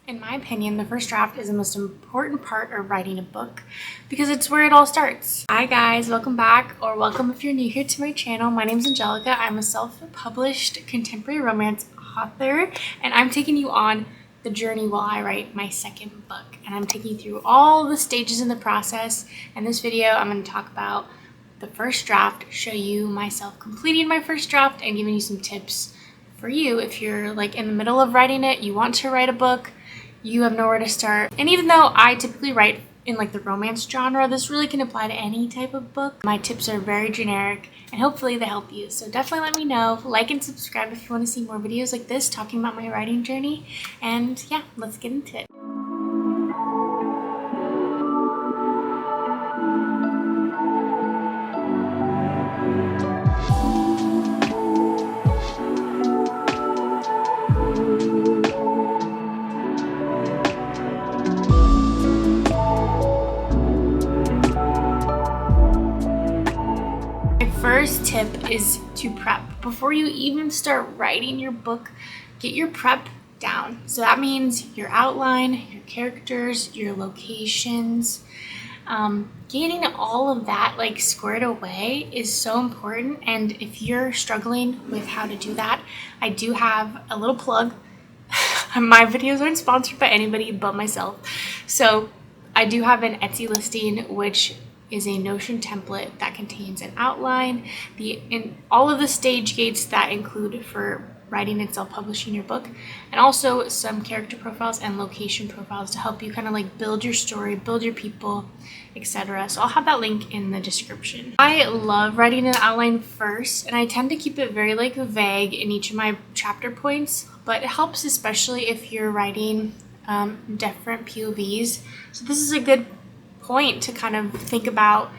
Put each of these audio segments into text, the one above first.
In my opinion, the first draft is the most important part of writing a book because it's where it all starts. Hi guys, welcome back, or welcome if you're new here to my channel. My name is Angelica. I'm a self-published contemporary romance author, and I'm taking you on the journey while I write my second book. And I'm taking you through all the stages in the process. In this video, I'm going to talk about the first draft, show you myself completing my first draft, and giving you some tips for you if you're like in the middle of writing it, you want to write a book, you have nowhere to start. And even though I typically write in like the romance genre, this really can apply to any type of book. My tips are very generic and hopefully they help you. So definitely let me know, like and subscribe if you want to see more videos like this talking about my writing journey. And yeah, let's get into it. First tip is to prep. Before you even start writing your book, get your prep down. So that means your outline, your characters, your locations. Getting all of that like squared away is so important. And if you're struggling with how to do that, I do have a little plug. My videos aren't sponsored by anybody but myself. So I do have an Etsy listing, which is a Notion template that contains an outline, all of the stage gates that include for writing and self-publishing your book, and also some character profiles and location profiles to help you kind of like build your story, build your people, etc. So I'll have that link in the description. I love writing an outline first, and I tend to keep it very like vague in each of my chapter points, but it helps especially if you're writing different POVs. So this is a good point to kind of think about,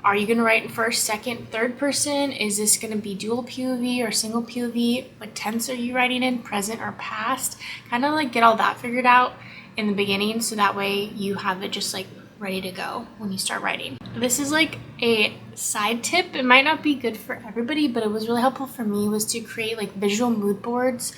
are you going to write in first, second, third person? Is this going to be dual POV or single POV? What tense are you writing in, present or past? Kind of like get all that figured out in the beginning so that way you have it just like ready to go when you start writing. This is like a side tip. It might not be good for everybody, but it was really helpful for me, was to create like visual mood boards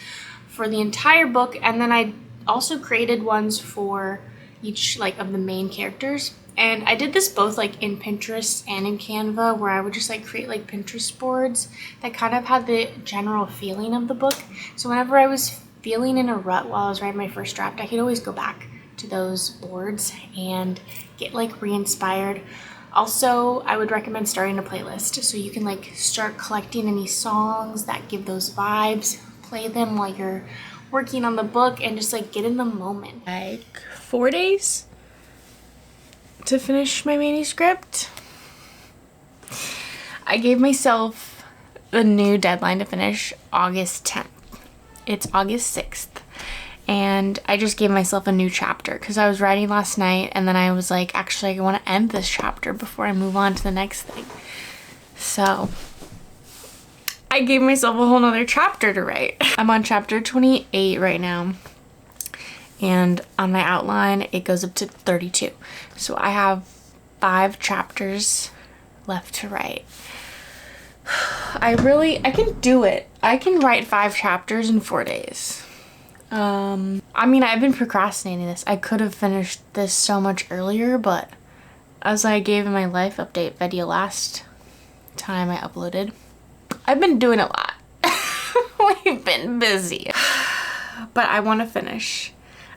for the entire book, and then I also created ones for each like of the main characters. And I did this both like in Pinterest and in Canva, where I would just like create like Pinterest boards that kind of had the general feeling of the book. So whenever I was feeling in a rut while I was writing my first draft, I could always go back to those boards and get like re-inspired. Also, I would recommend starting a playlist so you can like start collecting any songs that give those vibes, play them while you're working on the book, and just like get in the moment. Like 4 days to finish my manuscript. I gave myself the new deadline to finish August 10th. It's August 6th. And I just gave myself a new chapter because I was writing last night and then I was like, actually, I want to end this chapter before I move on to the next thing. So I gave myself a whole nother chapter to write. I'm on chapter 28 right now. And on my outline, it goes up to 32. So I have 5 chapters left to write. I can do it. I can write 5 chapters in 4 days. I mean, I've been procrastinating this. I could have finished this so much earlier, but as I gave in my life update video last time I uploaded, I've been doing a lot. We've been busy. But I want to finish.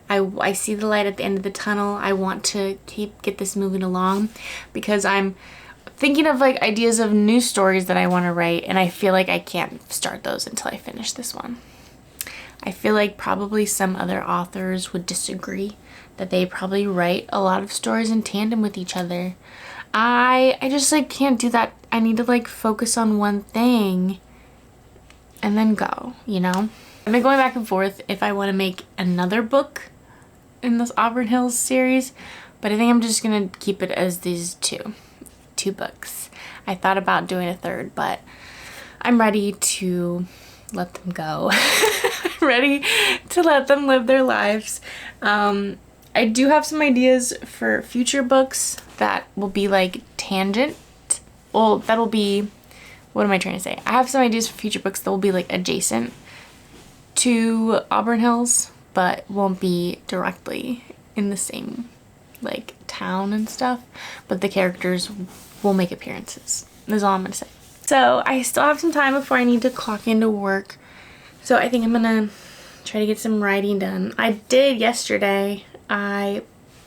I see the light at the end of the tunnel. I want to get this moving along because I'm thinking of like ideas of new stories that I want to write, and I feel like I can't start those until I finish this one. I feel like probably some other authors would disagree that they probably write a lot of stories in tandem with each other. I just like can't do that. I need to like focus on one thing and then go, you know? I've been going back and forth if I want to make another book in this Auburn Hills series, but I think I'm just gonna keep it as these two books. I thought about doing a third, but I'm ready to let them go. I'm ready to let them live their lives. I do have some ideas for future books that will be like tangent. Well, that'll be, what am I trying to say? I have some ideas for future books that will be like adjacent to Auburn Hills, but won't be directly in the same like town and stuff, but the characters will make appearances. That's all I'm gonna say. So I still have some time before I need to clock into work, so I think I'm gonna try to get some writing done. I did yesterday. I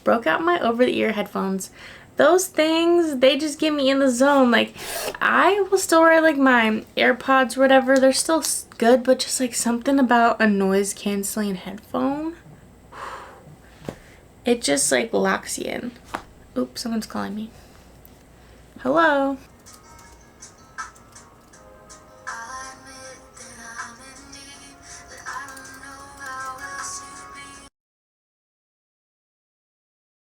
broke out my over-the-ear headphones. Those things, they just get me in the zone. Like, I will still wear like my AirPods or whatever. They're still good, but just like something about a noise canceling headphone, it just like locks you in. Oops, someone's calling me. Hello.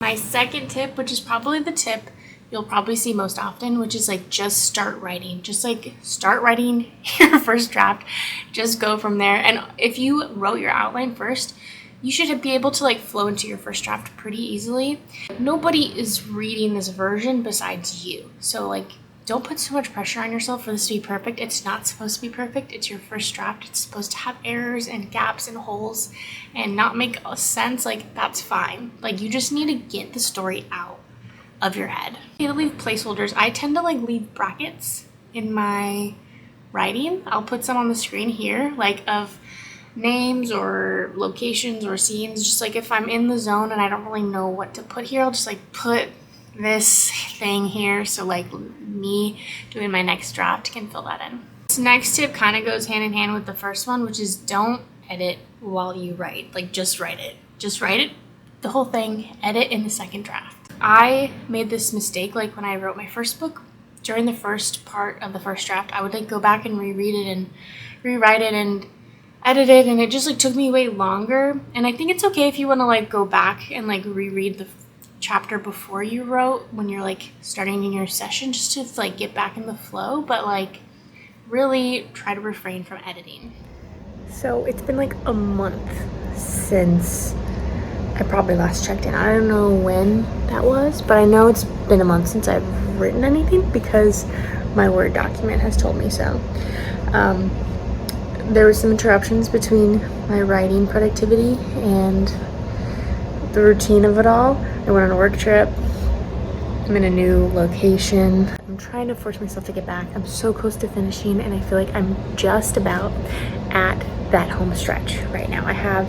My second tip, which is probably the tip you'll probably see most often, which is like just start writing. Just like start writing your first draft. Just go from there. And if you wrote your outline first, you should be able to like flow into your first draft pretty easily. Nobody is reading this version besides you. So like, don't put so much pressure on yourself for this to be perfect. It's not supposed to be perfect. It's your first draft. It's supposed to have errors and gaps and holes and not make sense. Like, that's fine. Like, you just need to get the story out of your head. You need to leave placeholders. I tend to like leave brackets in my writing. I'll put some on the screen here, like of names or locations or scenes. Just like if I'm in the zone and I don't really know what to put here, I'll just like put this thing here, so like me doing my next draft can fill that in. This next tip kind of goes hand in hand with the first one, which is don't edit while you write. Like, just write it. Just write it, the whole thing, edit in the second draft. I made this mistake like when I wrote my first book. During the first part of the first draft, I would like go back and reread it and rewrite it and edit it, and it just like took me way longer. And I think it's okay if you want to like go back and like reread the chapter before you wrote when you're like starting in your session, just to like get back in the flow, but like really try to refrain from editing. So it's been like a month since I probably last checked in. I don't know when that was, but I know it's been a month since I've written anything because my Word document has told me so. There was some interruptions between my writing productivity and the routine of it all. I went on a work trip. I'm in a new location. I'm trying to force myself to get back. I'm so close to finishing, and I feel like I'm just about at that home stretch right now. I have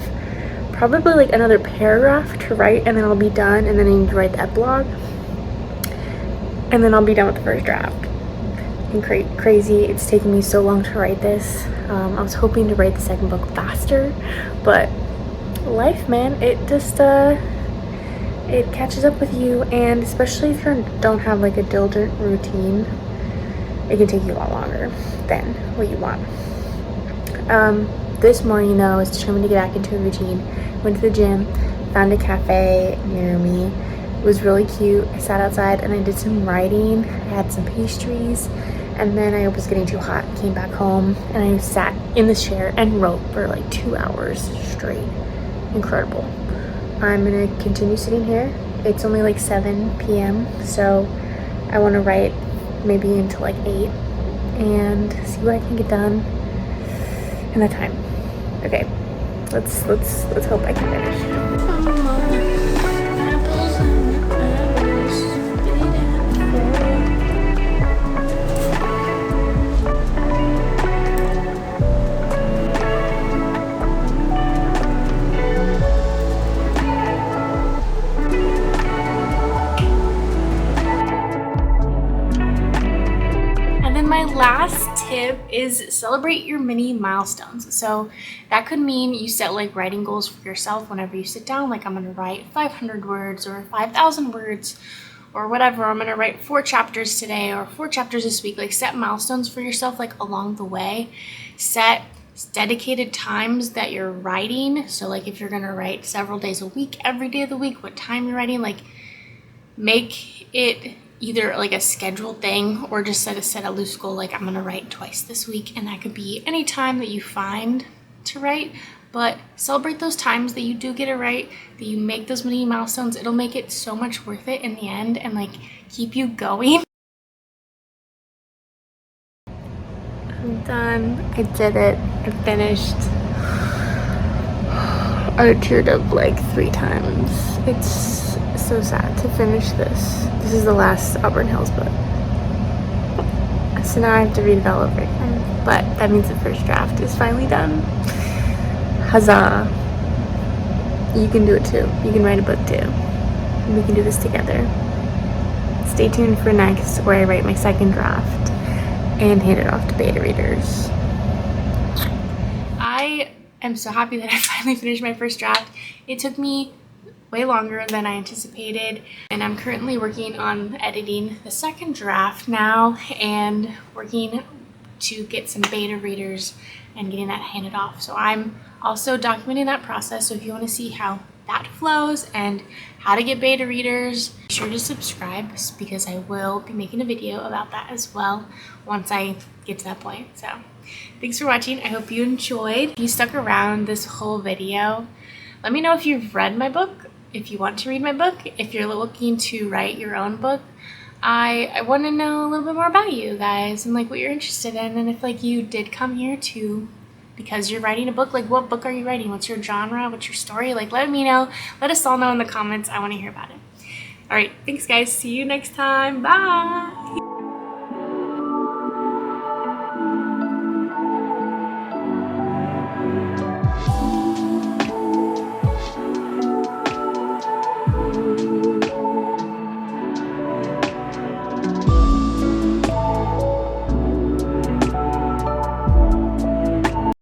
probably like another paragraph to write, and then I'll be done, and then I need to write the epilogue, and then I'll be done with the first draft. And crazy, it's taken me so long to write this. I was hoping to write the second book faster, but life, man, it just it catches up with you, and especially if you don't have like a diligent routine, it can take you a lot longer than what you want. This morning though, I was determined to get back into a routine. Went to the gym, found a cafe near me. It was really cute. I sat outside and I did some writing. I had some pastries, and then I was getting too hot, came back home, and I sat in the chair and wrote for like 2 hours straight. Incredible. I'm gonna continue sitting here. It's only like 7 p.m. so I want to write maybe until like 8 and see what I can get done in that time. Okay, let's hope I can finish. My last tip is celebrate your mini milestones. So that could mean you set like writing goals for yourself whenever you sit down, like I'm gonna write 500 words or 5,000 words or whatever. I'm gonna write 4 chapters today or 4 chapters this week. Like, set milestones for yourself like along the way. Set dedicated times that you're writing. So like if you're gonna write several days a week, every day of the week, what time you're writing, like make it either like a scheduled thing or just set a loose goal, like I'm gonna write twice this week, and that could be any time that you find to write. But celebrate those times that you do get it right, that you make those mini milestones. It'll make it so much worth it in the end and like keep you going. I'm done. I did it. I finished. I teared up like 3 times. It's so sad to finish this. This is the last Auburn Hills book. So now I have to read it all over again. But that means the first draft is finally done. Huzzah. You can do it too. You can write a book too. We can do this together. Stay tuned for next, where I write my second draft and hand it off to beta readers. I am so happy that I finally finished my first draft. It took me way longer than I anticipated, and I'm currently working on editing the second draft now and working to get some beta readers and getting that handed off. So I'm also documenting that process, so if you want to see how that flows and how to get beta readers, be sure to subscribe, because I will be making a video about that as well once I get to that point. So thanks for watching. I hope you enjoyed. If you stuck around this whole video, let me know if you've read my book, if you want to read my book, if you're looking to write your own book. I want to know a little bit more about you guys and like what you're interested in, and if like you did come here to because you're writing a book, like what book are you writing? What's your genre? What's your story? Like let me know. Let us all know in the comments. I want to hear about it. All right, thanks guys. See you next time. Bye.